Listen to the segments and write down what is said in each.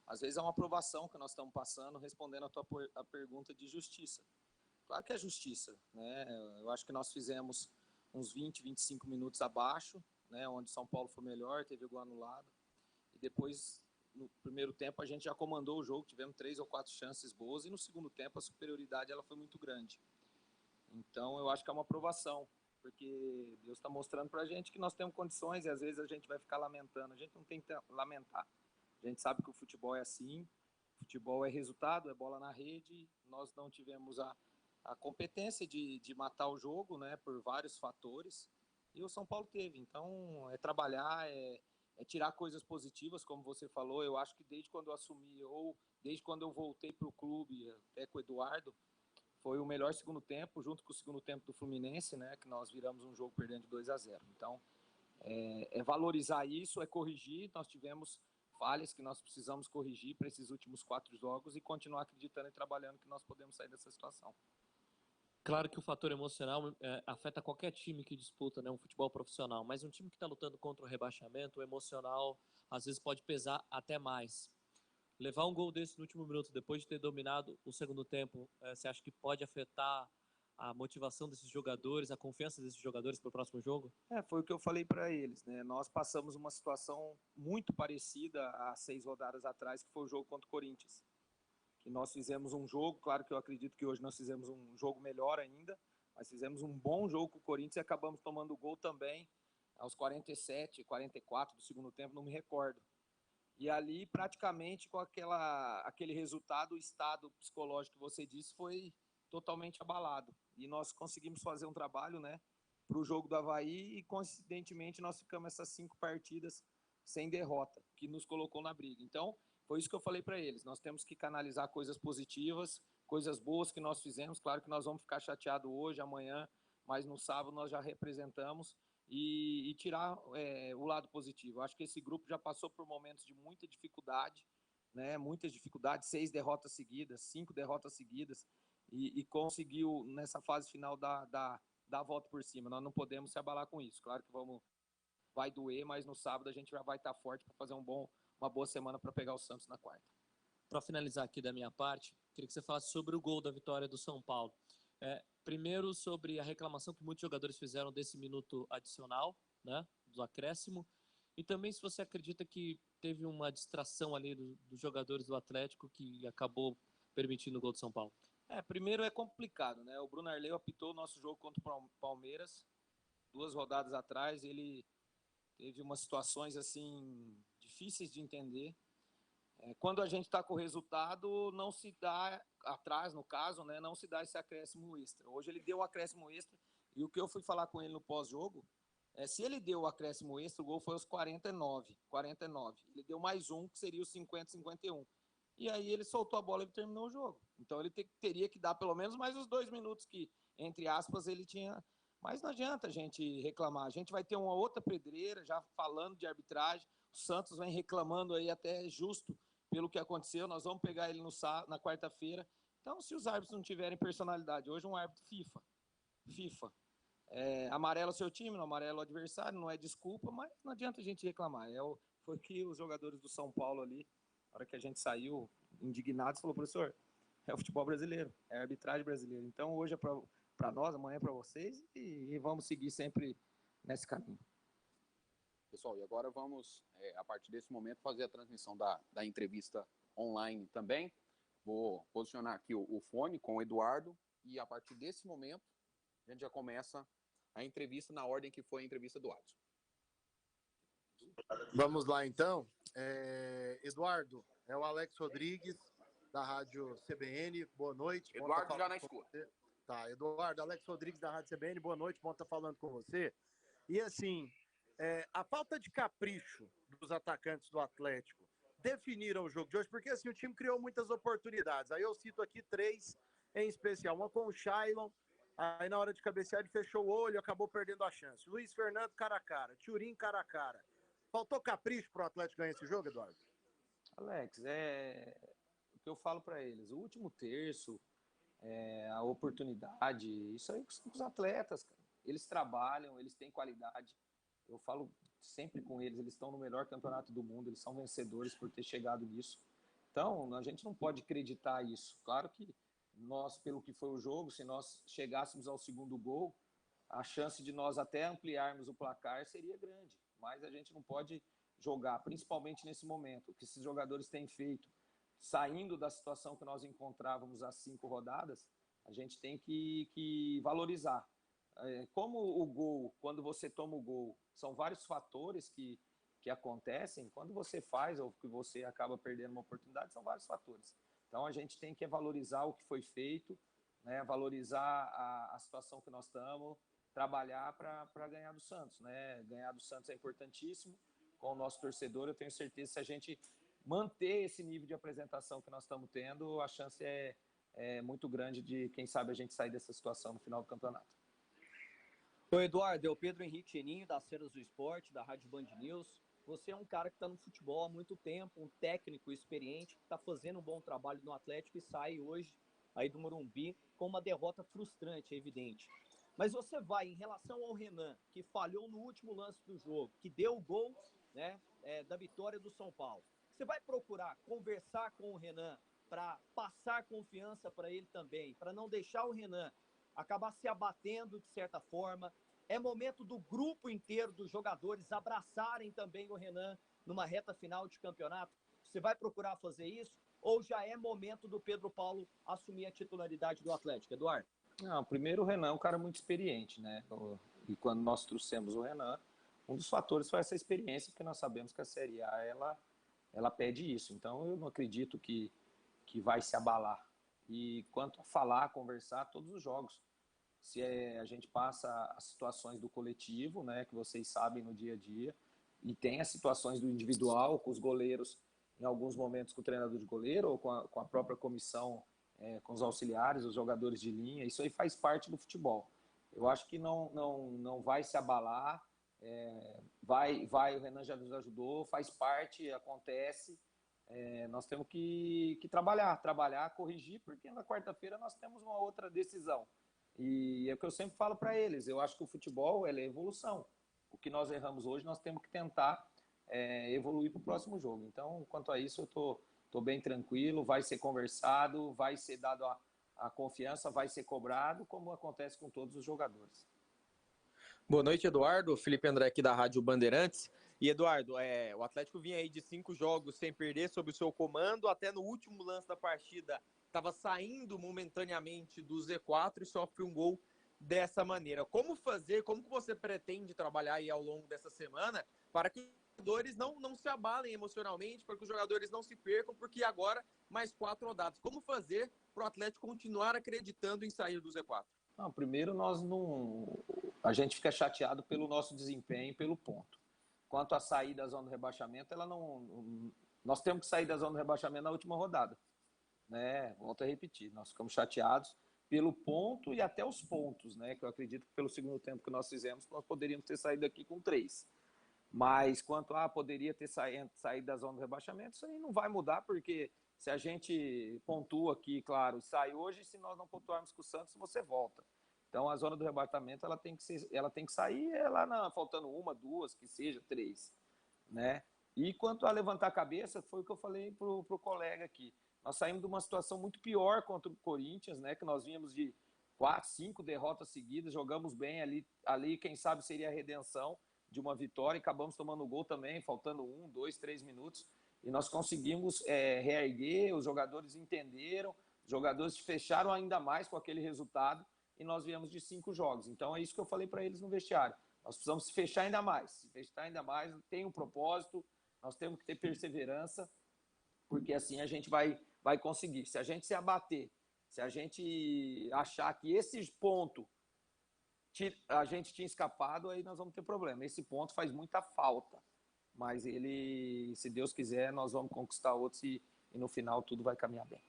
às vezes é uma aprovação que nós estamos passando, respondendo a pergunta de justiça. Claro que é justiça, né? Eu acho que nós fizemos uns 20, 25 minutos abaixo, né? Onde São Paulo foi melhor, teve o gol anulado. E depois, no primeiro tempo, a gente já comandou o jogo, tivemos 3 ou 4 chances boas, e no segundo tempo a superioridade ela foi muito grande. Então eu acho que é uma aprovação, porque Deus está mostrando para a gente que nós temos condições, e às vezes a gente vai ficar lamentando. A gente não tem que lamentar. A gente sabe que o futebol é assim, futebol é resultado, é bola na rede. Nós não tivemos a competência de matar o jogo, né, por vários fatores, e o São Paulo teve. Então é trabalhar, é tirar coisas positivas, como você falou. Eu acho que desde quando eu assumi, ou desde quando eu voltei para o clube, até com o Eduardo, foi o melhor segundo tempo, junto com o segundo tempo do Fluminense, né, que nós viramos um jogo perdendo de 2-0. Então, é valorizar isso, é corrigir. Nós tivemos falhas que nós precisamos corrigir para esses últimos 4 jogos e continuar acreditando e trabalhando que nós podemos sair dessa situação. Claro que o fator emocional afeta qualquer time que disputa, né, um futebol profissional, mas um time que está lutando contra o rebaixamento, o emocional às vezes pode pesar até mais. Levar um gol desse no último minuto, depois de ter dominado o segundo tempo, você acha que pode afetar a motivação desses jogadores, a confiança desses jogadores para o próximo jogo? Foi o que eu falei para eles, né? Nós passamos uma situação muito parecida há 6 rodadas atrás, que foi o jogo contra o Corinthians. Que nós fizemos um jogo, claro que eu acredito que hoje nós fizemos um jogo melhor ainda, mas fizemos um bom jogo com o Corinthians e acabamos tomando o gol também aos 47, 44 do segundo tempo, não me recordo. E ali, praticamente, com aquele resultado, o estado psicológico que você disse foi totalmente abalado. E nós conseguimos fazer um trabalho, né, para o jogo do Avaí, e, coincidentemente, nós ficamos essas 5 partidas sem derrota, que nos colocou na briga. Então, foi isso que eu falei para eles. Nós temos que canalizar coisas positivas, coisas boas que nós fizemos. Claro que nós vamos ficar chateados hoje, amanhã, mas no sábado nós já representamos. E tirar o lado positivo. Eu acho que esse grupo já passou por momentos de muita dificuldade, né? Muitas dificuldades, 6 derrotas seguidas, 5 derrotas seguidas, e conseguiu, nessa fase final, dar a volta por cima. Nós não podemos se abalar com isso. Claro que vai doer, mas no sábado a gente já vai estar forte para fazer uma boa semana para pegar o Santos na quarta. Para finalizar aqui da minha parte, queria que você falasse sobre o gol da vitória do São Paulo. Primeiro, sobre a reclamação que muitos jogadores fizeram desse minuto adicional, né, do acréscimo, e também se você acredita que teve uma distração ali dos jogadores do Atlético que acabou permitindo o gol do São Paulo. Primeiro é complicado, né? O Bruno Arleu apitou o nosso jogo contra o Palmeiras 2 rodadas atrás. Ele teve umas situações assim difíceis de entender. Quando a gente está com o resultado, não se dá, atrás no caso, né, não se dá esse acréscimo extra. Hoje ele deu o acréscimo extra, e o que eu fui falar com ele no pós-jogo, se ele deu o acréscimo extra, o gol foi aos 49. Ele deu mais um, que seria os 50, 51. E aí ele soltou a bola e terminou o jogo. Então ele teria que dar pelo menos mais os 2 minutos que, entre aspas, ele tinha. Mas não adianta a gente reclamar. A gente vai ter uma outra pedreira, já falando de arbitragem. O Santos vem reclamando aí até justo pelo que aconteceu. Nós vamos pegar ele na quarta-feira. Então, se os árbitros não tiverem personalidade, hoje um árbitro FIFA. Amarelo seu time, não amarelo o adversário, não é desculpa, mas não adianta a gente reclamar. Foi que os jogadores do São Paulo ali, na hora que a gente saiu indignados, falou: professor, é o futebol brasileiro, é a arbitragem brasileira. Então hoje é para nós, amanhã é para vocês, e vamos seguir sempre nesse caminho. Pessoal, e agora vamos, a partir desse momento, fazer a transmissão da entrevista online também. Vou posicionar aqui o fone com o Eduardo, e a partir desse momento a gente já começa a entrevista na ordem que foi a entrevista do Adson. Vamos lá, então. Eduardo, é o Alex Rodrigues, da Rádio CBN. Boa noite. Eduardo já na escuta. Tá, Eduardo, Alex Rodrigues, da Rádio CBN. Boa noite, bom estar falando com você. E assim, a falta de capricho dos atacantes do Atlético definiram o jogo de hoje, porque assim, o time criou muitas oportunidades. Aí eu cito aqui 3 em especial. Uma com o Shailon, aí na hora de cabecear ele fechou o olho, acabou perdendo a chance. Luiz Fernando cara a cara, Thurin cara a cara. Faltou capricho para o Atlético ganhar esse jogo, Eduardo? Alex, o que eu falo para eles, o último terço, a oportunidade, isso aí são os atletas, cara. Eles trabalham, eles têm qualidade. Eu falo sempre com eles, eles estão no melhor campeonato do mundo, eles são vencedores por ter chegado nisso. Então, a gente não pode acreditar isso. Claro que nós, pelo que foi o jogo, se nós chegássemos ao segundo gol, a chance de nós até ampliarmos o placar seria grande. Mas a gente não pode jogar, principalmente nesse momento, o que esses jogadores têm feito, saindo da situação que nós encontrávamos às 5 rodadas, a gente tem que valorizar. Como o gol, quando você toma o gol, são vários fatores que acontecem, quando você faz ou que você acaba perdendo uma oportunidade, são vários fatores. Então a gente tem que valorizar o que foi feito, né, valorizar a situação que nós estamos, trabalhar para ganhar do Santos, né? Ganhar do Santos é importantíssimo. Com o nosso torcedor, eu tenho certeza que se a gente manter esse nível de apresentação que nós estamos tendo, a chance é muito grande de, quem sabe, a gente sair dessa situação no final do campeonato. Oi, Eduardo, é o Pedro Henrique Cheninho, das Cenas do Esporte, da Rádio Band News. Você é um cara que está no futebol há muito tempo, um técnico experiente, que está fazendo um bom trabalho no Atlético e sai hoje aí do Morumbi com uma derrota frustrante, é evidente. Mas você vai, em relação ao Renan, que falhou no último lance do jogo, que deu o gol, né, da vitória do São Paulo. Você vai procurar conversar com o Renan para passar confiança para ele também, para não deixar o Renan acabar se abatendo de certa forma. É momento do grupo inteiro dos jogadores abraçarem também o Renan numa reta final de campeonato. Você vai procurar fazer isso? Ou já é momento do Pedro Paulo assumir a titularidade do Atlético, Eduardo? Não, primeiro o Renan é um cara muito experiente, né? E quando nós trouxemos o Renan, um dos fatores foi essa experiência, porque nós sabemos que a Série A, ela pede isso. Então eu não acredito que vai se abalar. E quanto a falar, conversar, todos os jogos. Se a gente passa as situações do coletivo, né, que vocês sabem no dia a dia, e tem as situações do individual, com os goleiros, em alguns momentos com o treinador de goleiro, ou com a própria comissão, com os auxiliares, os jogadores de linha, isso aí faz parte do futebol. Eu acho que não vai se abalar, o Renan já nos ajudou, faz parte, acontece, nós temos que trabalhar, corrigir, porque na quarta-feira nós temos uma outra decisão. E é o que eu sempre falo para eles, eu acho que o futebol é evolução. O que nós erramos hoje, nós temos que tentar evoluir para o próximo jogo. Então, quanto a isso, eu tô bem tranquilo, vai ser conversado, vai ser dado a confiança, vai ser cobrado, como acontece com todos os jogadores. Boa noite, Eduardo. Felipe André aqui da Rádio Bandeirantes. E, Eduardo, o Atlético vinha aí de 5 jogos sem perder sob o seu comando, até no último lance da partida estava saindo momentaneamente do Z4 e sofre um gol dessa maneira. Como que você pretende trabalhar aí ao longo dessa semana para que os jogadores não se abalem emocionalmente, para que os jogadores não se percam, porque agora mais 4 rodadas. Como fazer para o Atlético continuar acreditando em sair do Z4? Não, primeiro, a gente fica chateado pelo nosso desempenho, pelo ponto. Quanto à sair da zona do rebaixamento, nós temos que sair da zona do rebaixamento na última rodada. Né? Volto a repetir, nós ficamos chateados pelo ponto e até os pontos, né? Que eu acredito que pelo segundo tempo que nós fizemos, nós poderíamos ter saído daqui com 3. Mas quanto poderia ter saído da zona do rebaixamento, isso aí não vai mudar, porque se a gente pontua aqui, claro, sai hoje, se nós não pontuarmos com o Santos, você volta. Então a zona do rebaixamento ela tem que sair faltando 1, 2, que seja 3, né? E quanto a levantar a cabeça, foi o que eu falei pro colega aqui. Nós saímos de uma situação muito pior contra o Corinthians, né? Que nós vínhamos de 4, 5 derrotas seguidas, jogamos bem ali, quem sabe seria a redenção de uma vitória, e acabamos tomando gol também, faltando 1, 2, 3 minutos, e nós conseguimos reerguer, os jogadores entenderam, os jogadores fecharam ainda mais com aquele resultado, e nós viemos de 5 jogos. Então é isso que eu falei para eles no vestiário. Nós precisamos se fechar ainda mais, tem um propósito, nós temos que ter perseverança, porque assim a gente vai conseguir. Se a gente se abater, se a gente achar que esse ponto a gente tinha escapado, aí nós vamos ter problema. Esse ponto faz muita falta, mas se Deus quiser, nós vamos conquistar outros e no final tudo vai caminhar bem.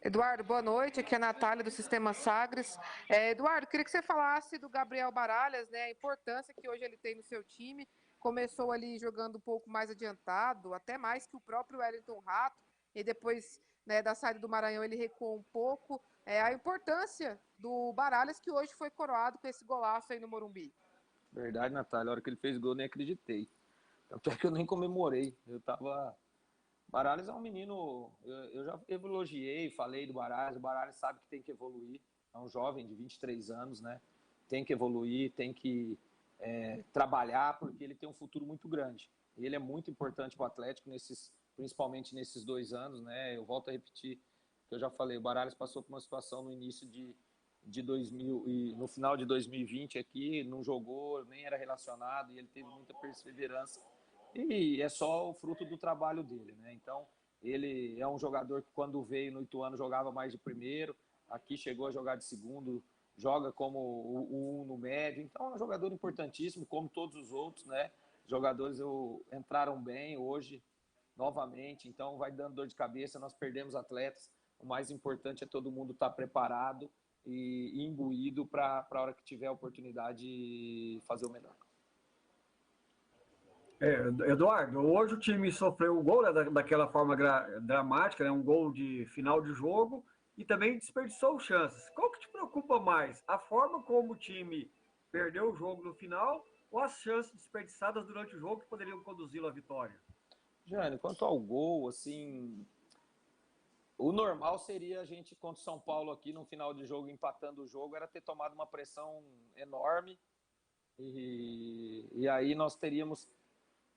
Eduardo, boa noite. Aqui é a Natália do Sistema Sagres. Eduardo, queria que você falasse do Gabriel Baralhas, né? A importância que hoje ele tem no seu time. Começou ali jogando um pouco mais adiantado, até mais que o próprio Wellington Rato, e depois, né, da saída do Maranhão ele recuou um pouco. A importância do Baralhas, que hoje foi coroado com esse golaço aí no Morumbi. Verdade, Natália. A hora que ele fez gol, eu nem acreditei. Tanto é que eu nem comemorei. Eu estava Baralhas é um menino, eu já elogiei, falei do Baralhas, o Baralhas sabe que tem que evoluir, é um jovem de 23 anos, né? Tem que evoluir, tem que trabalhar, porque ele tem um futuro muito grande. E ele é muito importante para o Atlético, principalmente nesses 2 anos, né? Eu volto a repetir o que eu já falei, o Baralhas passou por uma situação no início de 2000 e no final de 2020 aqui, não jogou, nem era relacionado, e ele teve muita perseverança. E é só o fruto do trabalho dele, né? Então, ele é um jogador que quando veio no Ituano jogava mais de primeiro, aqui chegou a jogar de segundo, joga como o no médio, então é um jogador importantíssimo, como todos os outros, né? Os jogadores entraram bem hoje, novamente, então vai dando dor de cabeça, nós perdemos atletas, o mais importante é todo mundo estar preparado e imbuído para a hora que tiver a oportunidade fazer o melhor. Eduardo, hoje o time sofreu um gol, né, daquela forma dramática, né, um gol de final de jogo, e também desperdiçou chances. Qual que te preocupa mais? A forma como o time perdeu o jogo no final ou as chances desperdiçadas durante o jogo que poderiam conduzi-lo à vitória? Jânio, quanto ao gol, assim, o normal seria a gente contra o São Paulo aqui no final de jogo, empatando o jogo, era ter tomado uma pressão enorme e aí nós teríamos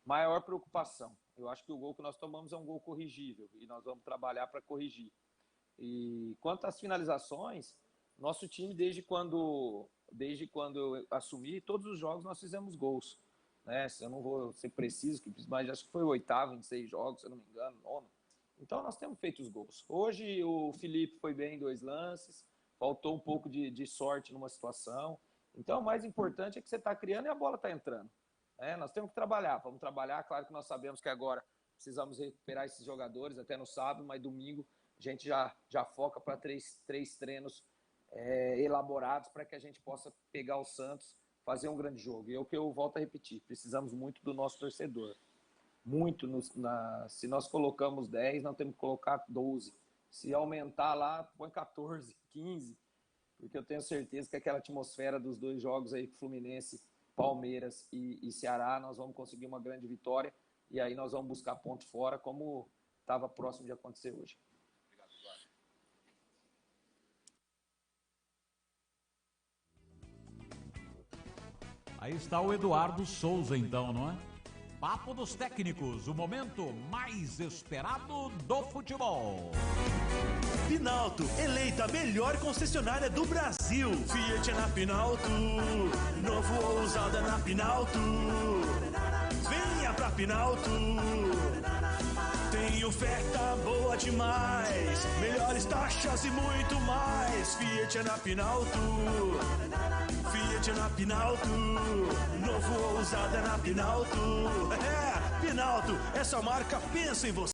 maior preocupação. Eu acho que o gol que nós tomamos é um gol corrigível e nós vamos trabalhar para corrigir. E quanto às finalizações, nosso time, desde quando eu assumi, todos os jogos nós fizemos gols. Né? Eu não vou ser preciso, mas acho que foi o 8º em 6 jogos, se eu não me engano, 9º. Então nós temos feito os gols. Hoje o Felipe foi bem em 2 lances, faltou um pouco de sorte numa situação. Então o mais importante é que você está criando e a bola está entrando. Nós temos que trabalhar, vamos trabalhar. Claro que nós sabemos que agora precisamos recuperar esses jogadores até no sábado, mas domingo a gente já foca para 3 treinos elaborados para que a gente possa pegar o Santos, fazer um grande jogo. E é o que eu volto a repetir, precisamos muito do nosso torcedor. Muito. Se nós colocamos 10, nós temos que colocar 12. Se aumentar lá, põe 14, 15, porque eu tenho certeza que aquela atmosfera dos 2 jogos aí, Fluminense, Palmeiras e Ceará, nós vamos conseguir uma grande vitória e aí nós vamos buscar ponto fora, como estava próximo de acontecer hoje. Obrigado, Eduardo. Aí está o Eduardo Souza, então, não é? Papo dos Técnicos, o momento mais esperado do futebol. Pinalto, eleita a melhor concessionária do Brasil. Fiat é na Pinalto, novo ou usado é na Pinalto. Venha pra Pinalto, tem oferta boa demais, melhores taxas e muito mais. Fiat é na Pinalto, Fiat é na Pinalto, novo ou usado é na Pinalto. Pinalto, essa marca pensa em você.